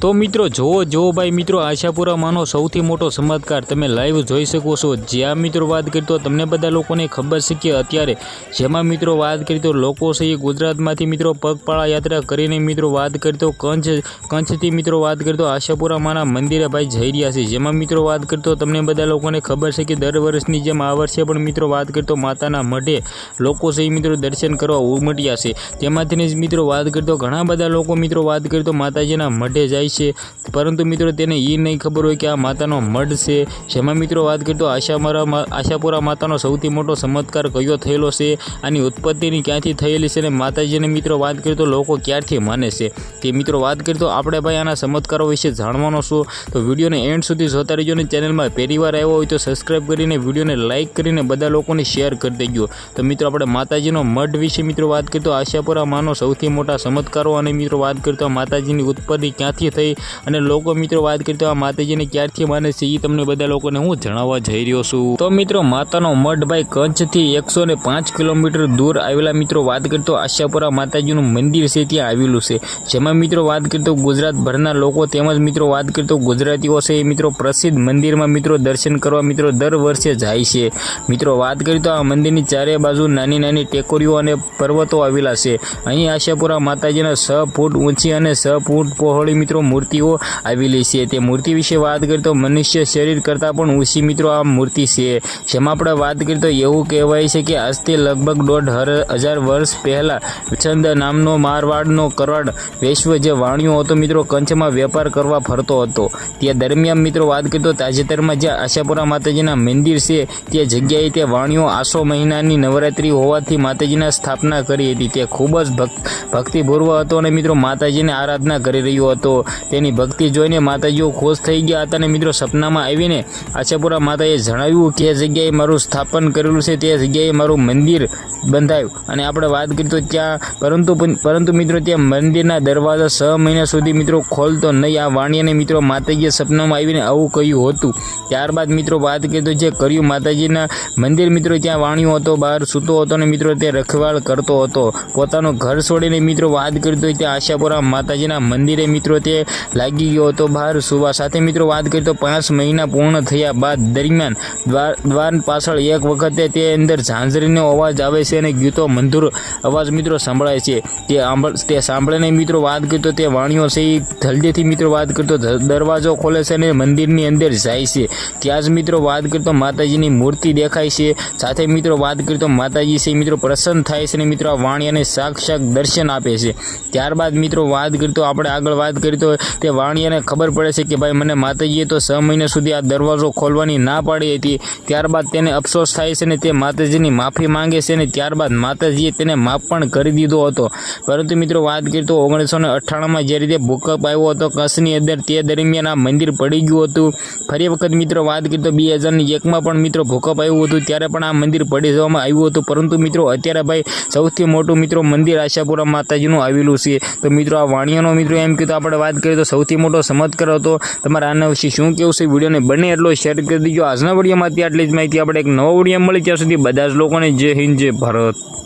तो मित्रों जो भाई मित्रों आशापुरा मानो सौथी मोटो चमत्कार तमे लाइव जोई शको छो। ज्यां मित्रों बात करी तो तमने बधा लोकोने खबर छे के अत्यारे जेमां मित्रों बात करी तो लोको छे गुजरातमांथी मित्रों पगपाळा यात्रा करीने मित्रों बात करी तो कंछथी मित्रों बात करी तो आशापुरा माना मंदिरे भाई जई रह्या छे। जेमां मित्रों बात करी तो तमने बधा लोकोने खबर छे के दर वर्षनी जेम आ वर्षे पण मित्रों बात करी तो माताना मढे लोको छे मित्रों दर्शन करवा उमट्या छे। तेमांथी ज मित्रों बात करी तो घणा बधा लोको मित्रों बात करी तो माताजीना मढे जाय छे, परंतु मित्रों तेने ए नहीं खबर होय के आ मातानो मढ छे। जेमां मित्रों बात करी तो आशापुरा मातानो सौथी मोटो चमत्कार कयो थयेलो छे, आनी उत्पत्तिनी क्यांथी थयेली छे ने माताजीने मित्रों बात करी तो लोको क्यारथी माने छे ते मित्रों बात करी तो आपणे भाई आना चमत्कारो विषे जाणवानो छो। तो विडियोने एंड सुधी जोता रहीजो ने चेनलमां पहेलीवार आव्या होय तो सब्सक्राइब करीने विडियोने लाइक करीने बधा लोकोने शेर करी देजो। तो मित्रों आपणे माताजीनो मढ विषे मित्रों बात करी तो आशापुरा मानो सौथी मोटा चमत्कारो अने मित्रों बात करी तो माताजीनी उत्पत्ति क्यांथी थई अने लोको मित्रों बात करी तो आ माताजीने क्यारथी माने छे ई तमने बधा लोकोने हुं जणाववा जई रह्यो छुं। तो मित्रों मातानो मढ भाई कंछथी 105 किलोमीटर दूर आवेला मित्रों बात करी तो आशापुरा माताजीनुं मंदिर छे त्यां आवेलुं छे। जेमां मित्रों बात करी तो गुजरात भરના लोको તેમજ मित्रों बात करी तो गुजरातीओ छे मित्रों प्रसिद्ध मंदिरमां मित्रों दर्शन करवा मित्रों दर वर्षे जाय छे। मित्रों बात करी तो आ मंदिरनी चारे बाजू नानी नानी टेकोरीओ अने पर्वतो आवेला छे। અહીં आशापुरा माताजीना 6 फूट ऊंची अने 6 फूट पહોળી मित्रों मूर्तिओ आवेली छे। ते मूर्ति विषे बात करी तो मनुष्य शरीर करता पण ऊंची मित्रों आ मूर्ति छे। जेमां आपणे बात करी तो एवुं कहेवाय छे के आजथी लगभग 1,500 वर्ष पहेला छंद नामनो मारवाड़नो करवाड़ वैश्व जे वाणियो हतो मित्रों कंछमां वेपार करवा फरतो हतो। ते दरमियान मित्रों बात करी तो ताजेतरमां जे आशापुरा माताजीना मंदिर छे ते जग्याए ते वाणियो आसो महीनानी नवरात्रि होवाथी माताजीना स्थापना करी हती। ते खूब ज भक्तिपूर्व हतो अने मित्रों माताजीने आराधना करी रह्यो हतो। तेनी भक्ति जोईने माताजीओ खुश थई गया हता अने मित्रों सपनामां आवीने आशापुरा माताए जणाव्युं के जे जग्याए मारुं स्थापन करेलुं छे ते जग्याए मारुं मंदिर बंधायुं अने आपणे वात करी तो त्यां परंतु मित्रों त्यां मंदिरना दरवाजा 6 महीना सुधी मित्रों खोलतो नहीं। आ वाणियाने मित्रों माताजीए सपनामां आवीने आवुं कह्युं हतुं। त्यारबाद मित्रों बात करी तो जे कर्युं माताजीना मंदिर मित्रों त्यां वाणियो हतो बहार सूतो हतो अने मित्रों ते रखवाळ करतो हतो। पोतानुं घर छोड़ीने मित्रों बात करी तो त्यां आशापुरा माताजीना मंदिरे मित्रों ते लागी गयो हतो बहार सुवा। साथे मित्रों बात करी तो 5 महीना पूर्ण थया बाद दरमियान द्वार पाछळ एक वखते ते अंदर झांझरीनो अवाज आवे छे अने गीतो मंधुर अवाज मित्रों संभळाय छे। ते सांभळीने मित्रों बात करी तो ते वाणियो छे जल्दीथी मित्रों बात करी तो दरवाजो खोले छे अने मंदिरनी अंदर जाय छे। त्यां ज मित्रों बात करी तो माताजीनी मूर्ति देखाय छे। साथे मित्रों बात करी तो माताजी छे मित्रों प्रसन्न थाय छे अने मित्रों आ वाणियाने साक्षात दर्शन आपे छे। त्यारबाद मित्रों बात करी तो आपणे आगळ बात करी तो ते वाणियाने खबर पड़े छे के भाई मने माताजीए तो 6 महीना सुधी आ दरवाजो खोलवानी ना पाडी हती। त्यारबाद तेने अफसोस थाय छे ने ते माताजीनी माफी मांगे छे ने त्यारबाद माताजीए तेने माफ पण करी दीधो हतो। परंतु मित्रों बात करी तो 1998 में जे रीते भूकंप आव्यो हतो कच्छनी अंदर ते दरमियान आ मंदिर पड़ी गयुं हतुं। फरी वखत मित्रों बात करी तो 2001 में पण मित्रों भूकंप आव्युं हतुं त्यारे पण आ मंदिर पड़ी जवामां आव्युं हतुं। परंतु मित्रों अत्यारे भाई सौथी मोटुं मित्रों मंदिर आशापुरा माताजीनुं आवेलुं छे। तो मित्रों आ वाणियानो मित्रों एम कीधुं आपणे वात करीए तो सौथी मोटो चमत्कार हतो। तमारे आना विषे शुं कहेवुं छे विडियोने बने एटलो शेर करी दीजो। आजना विडियोमांथी आटली ज माहिती। आपणे एक नવો विडियो मळीए त्यां सुधी बधा ज लोकोने जय हिंद जय भारत।